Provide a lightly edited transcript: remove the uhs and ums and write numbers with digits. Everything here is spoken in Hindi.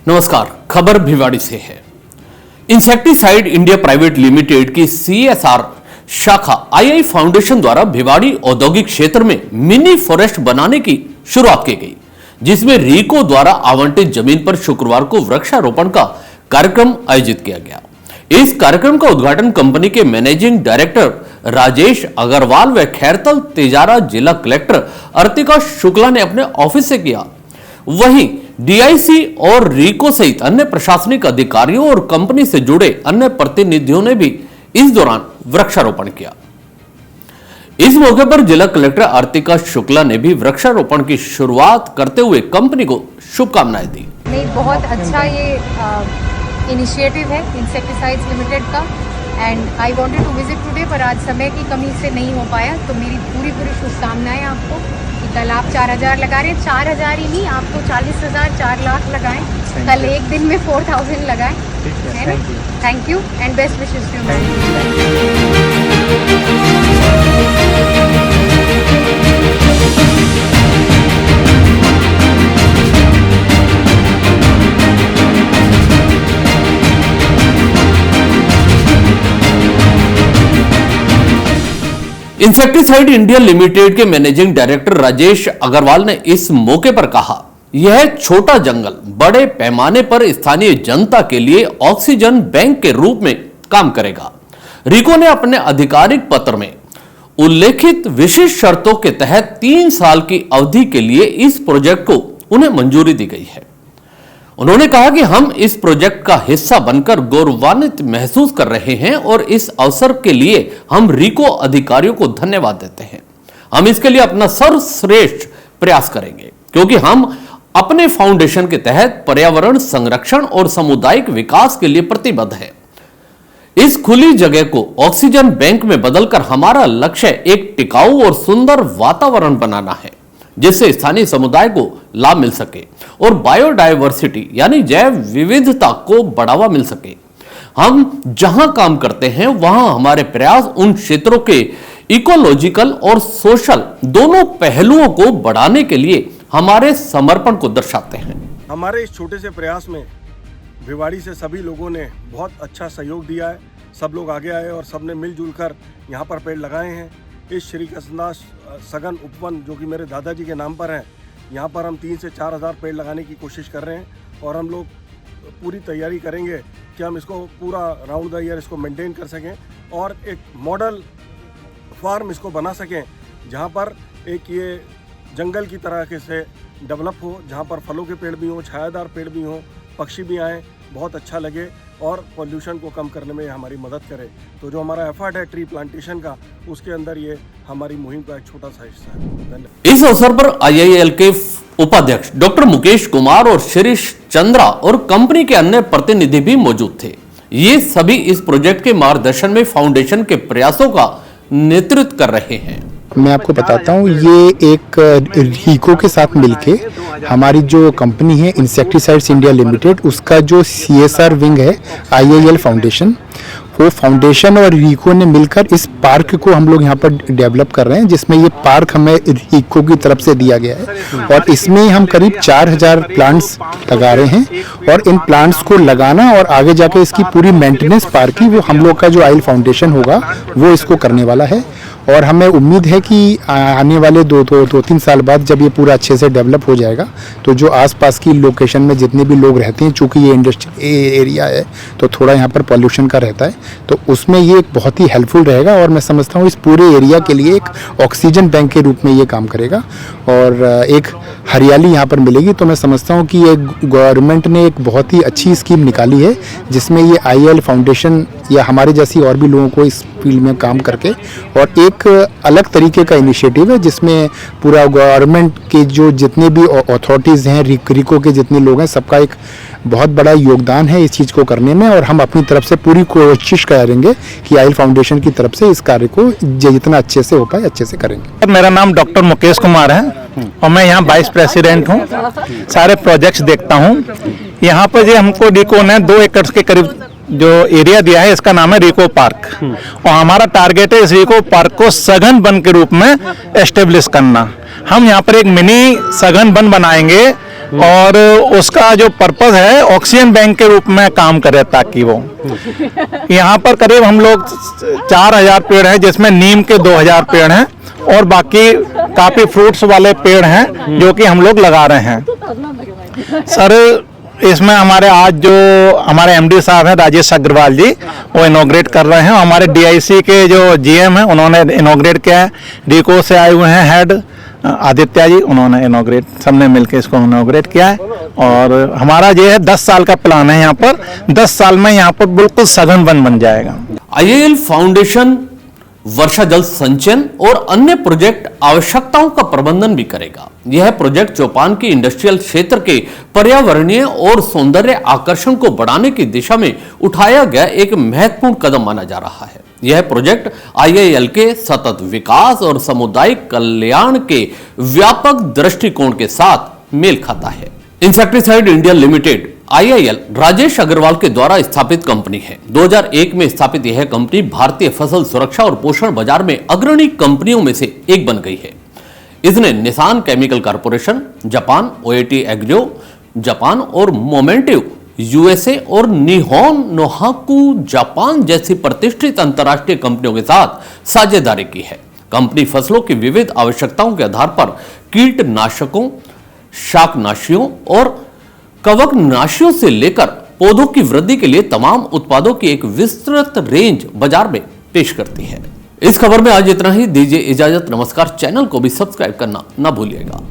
नमस्कार, खबर भिवाड़ी से है। इंसेक्टिसाइड इंडिया प्राइवेट लिमिटेड की CSR शाखा II फाउंडेशन द्वारा भिवाड़ी औद्योगिक क्षेत्र में मिनी फॉरेस्ट बनाने की शुरुआत की गई, जिसमें रीको द्वारा आवंटित जमीन पर शुक्रवार को वृक्षारोपण का कार्यक्रम आयोजित किया गया। इस कार्यक्रम का उद्घाटन कंपनी के मैनेजिंग डायरेक्टर राजेश अग्रवाल व खैरतल तिजारा जिला कलेक्टर अर्तिका शुक्ला ने अपने ऑफिस से किया। वहीं DIC और रीको सहित अन्य प्रशासनिक अधिकारियों और कंपनी से जुड़े अन्य प्रतिनिधियों ने भी इस दौरान वृक्षारोपण किया। इस मौके पर जिला कलेक्टर अर्तिका शुक्ला ने भी वृक्षारोपण की शुरुआत करते हुए कंपनी को शुभकामनाएं दी। नहीं, बहुत अच्छा ये इनिशिएटिव है इंसेक्टिसाइड्स लिमिटेड का and I wanted to visit today, पर आज समय की कमी से नहीं हो पाया। तो मेरी पूरी शुभकामनाएं आपको कि कल आप 4000 लगा रहे हैं। 4000 ही नहीं, आप तो 40,000 4 लाख लगाएं। कल एक दिन में 4000 लगाएं, है ना। Thank you and best wishes to you. Insecticide India limited के मैनेजिंग डायरेक्टर राजेश अग्रवाल ने इस मौके पर कहा, यह छोटा जंगल बड़े पैमाने पर स्थानीय जनता के लिए ऑक्सीजन बैंक के रूप में काम करेगा। रीको ने अपने आधिकारिक पत्र में उल्लेखित विशिष्ट शर्तों के तहत 3 साल की अवधि के लिए इस प्रोजेक्ट को उन्हें मंजूरी दी गई है। उन्होंने कहा कि हम इस प्रोजेक्ट का हिस्सा बनकर गौरवान्वित महसूस कर रहे हैं और इस अवसर के लिए हम रीको अधिकारियों को धन्यवाद देते हैं। हम इसके लिए अपना सर्वश्रेष्ठ प्रयास करेंगे, क्योंकि हम अपने फाउंडेशन के तहत पर्यावरण संरक्षण और सामुदायिक विकास के लिए प्रतिबद्ध हैं। इस खुली जगह को ऑक्सीजन बैंक में बदलकर हमारा लक्ष्य एक टिकाऊ और सुंदर वातावरण बनाना है, जिससे स्थानीय समुदाय को लाभ मिल सके और बायोडायवर्सिटी यानी जैव विविधता को बढ़ावा मिल सके। हम जहां काम करते हैं वहां हमारे प्रयास उन क्षेत्रों के इकोलॉजिकल और सोशल दोनों पहलुओं को बढ़ाने के लिए हमारे समर्पण को दर्शाते हैं। हमारे इस छोटे से प्रयास में भिवाड़ी से सभी लोगों ने बहुत अच्छा सहयोग दिया है। सब लोग आगे आए और सबने मिलजुल कर यहाँ पर पेड़ लगाए हैं। इस श्री कृष्णदास सघन उपवन जो कि मेरे दादाजी के नाम पर है, यहाँ पर हम 3 से 4 हज़ार पेड़ लगाने की कोशिश कर रहे हैं और हम लोग पूरी तैयारी करेंगे कि हम इसको पूरा राउंड द ईयर इसको मेंटेन कर सकें और एक मॉडल फार्म इसको बना सकें, जहाँ पर एक ये जंगल की तरह के से डेवलप हो, जहाँ पर फलों के पेड़ भी हों, छायादार पेड़ भी हों, पक्षी भी आएँ, बहुत अच्छा लगे और पॉल्यूशन को कम करने में हमारी मदद करे। तो जो हमारा एफर्ट है ट्री प्लांटेशन का, उसके अंदर ये हमारी मुहिम का एक छोटा सा हिस्सा है। धन्यवाद। इस अवसर पर IIL के उपाध्यक्ष डॉक्टर मुकेश कुमार और शिरीष चंद्रा और कंपनी के अन्य प्रतिनिधि भी मौजूद थे। ये सभी इस प्रोजेक्ट के मार्गदर्शन में फाउंडेशन के प्रयासों का नेतृत्व कर रहे हैं। मैं आपको बताता हूँ, ये एक रीको के साथ मिलके हमारी जो कंपनी है इंसेक्टिसाइड्स इंडिया लिमिटेड, उसका जो CSR विंग है IIL फाउंडेशन, वो फाउंडेशन और रीको ने मिलकर इस पार्क को हम लोग यहाँ पर डेवलप कर रहे हैं, जिसमें ये पार्क हमें रीको की तरफ से दिया गया है और इसमें हम करीब 4000 प्लांट्स लगा रहे हैं और इन प्लांट्स को लगाना और आगे जाके इसकी पूरी मेंटेनेंस पार्क की वो हम लोग का जो IIL फाउंडेशन होगा वो इसको करने वाला है। और हमें उम्मीद है कि आने वाले 2-3 साल बाद जब ये पूरा अच्छे से डेवलप हो जाएगा तो जो आसपास की लोकेशन में जितने भी लोग रहते हैं, चूँकि ये इंडस्ट्रियल एरिया है तो थोड़ा यहाँ पर पॉल्यूशन का रहता है, तो उसमें ये एक बहुत ही हेल्पफुल रहेगा और मैं समझता हूँ इस पूरे एरिया के लिए एक ऑक्सीजन बैंक के रूप में ये काम करेगा और एक हरियाली यहाँ पर मिलेगी। तो मैं समझता हूँ कि ये गवर्नमेंट ने एक बहुत ही अच्छी स्कीम निकाली है, जिसमें ये IIL फाउंडेशन या हमारे जैसी और भी लोगों को इस फील्ड में काम करके और एक अलग तरीके का इनिशिएटिव है, जिसमें पूरा गवर्नमेंट के जो जितने भी अथॉरिटीज़ हैं, रीको के जितने लोग हैं, सबका एक बहुत बड़ा योगदान है इस चीज़ को करने में और हम अपनी तरफ से पूरी कोशिश करेंगे कि IIL फाउंडेशन की तरफ से इस कार्य को जितना अच्छे से हो पाए अच्छे से करेंगे। मेरा नाम डॉक्टर मुकेश कुमार है और मैं यहाँ वाइस प्रेसिडेंट हूँ। सारे प्रोजेक्ट्स देखता हूँ। यहाँ पर जो हमको रीको ने 2 एकड़ के करीब जो एरिया दिया है, इसका नाम है रीको पार्क और हमारा टारगेट है इस रीको पार्क को सघन वन के रूप में एस्टेब्लिश करना। हम यहाँ पर एक मिनी सघन वन बनाएंगे और उसका जो पर्पस है ऑक्सीजन बैंक के रूप में काम करे, ताकि वो यहाँ पर करीब हम लोग 4000 पेड़ हैं, जिसमें नीम के 2000 पेड़ हैं और बाकी काफी फ्रूट्स वाले पेड़ हैं जो कि हम लोग लगा रहे हैं। सर इसमें हमारे आज जो हमारे एमडी साहब हैं राजेश अग्रवाल जी, वो इनॉग्रेट कर रहे हैं। हमारे डीआईसी के जो जीएम हैं उन्होंने इनॉग्रेट किया है। डीको से आए हुए हैं हेड आदित्य जी, उन्होंने इनॉग्रेट, सबने मिलकर इसको इनॉग्रेट किया है। और हमारा ये है 10 साल का प्लान है, यहाँ पर 10 साल में यहाँ पर बिल्कुल सघन वन बन जाएगा। IIL फाउंडेशन वर्षा जल संचयन और अन्य प्रोजेक्ट आवश्यकताओं का प्रबंधन भी करेगा। यह प्रोजेक्ट चौपान के इंडस्ट्रियल क्षेत्र के पर्यावरणीय और सौंदर्य आकर्षण को बढ़ाने की दिशा में उठाया गया एक महत्वपूर्ण कदम माना जा रहा है। यह प्रोजेक्ट IIL के सतत विकास और सामुदायिक कल्याण के व्यापक दृष्टिकोण के साथ मेल खाता है। Insecticide India limited IIL Rajesh Agarwal के द्वारा स्थापित कंपनी है। 2001 में स्थापित यह कंपनी भारतीय फसल सुरक्षा और पोषण बाजार में अग्रणी कंपनियों में से एक बन गई है। इसने Nissan chemical corporation Japan, OAT agro Japan और मोमेंटिव USA और निहोन नोहाकू जापान जैसी प्रतिष्ठित अंतर्राष्ट्रीय कंपनियों के साथ साझेदारी की है। कंपनी फसलों की विविध आवश्यकताओं के आधार पर कीटनाशकों, शाकनाशियों और कवकनाशियों से लेकर पौधों की वृद्धि के लिए तमाम उत्पादों की एक विस्तृत रेंज बाजार में पेश करती है। इस खबर में आज इतना ही। दीजिए इजाजत, नमस्कार। चैनल को भी सब्सक्राइब करना ना भूलिएगा।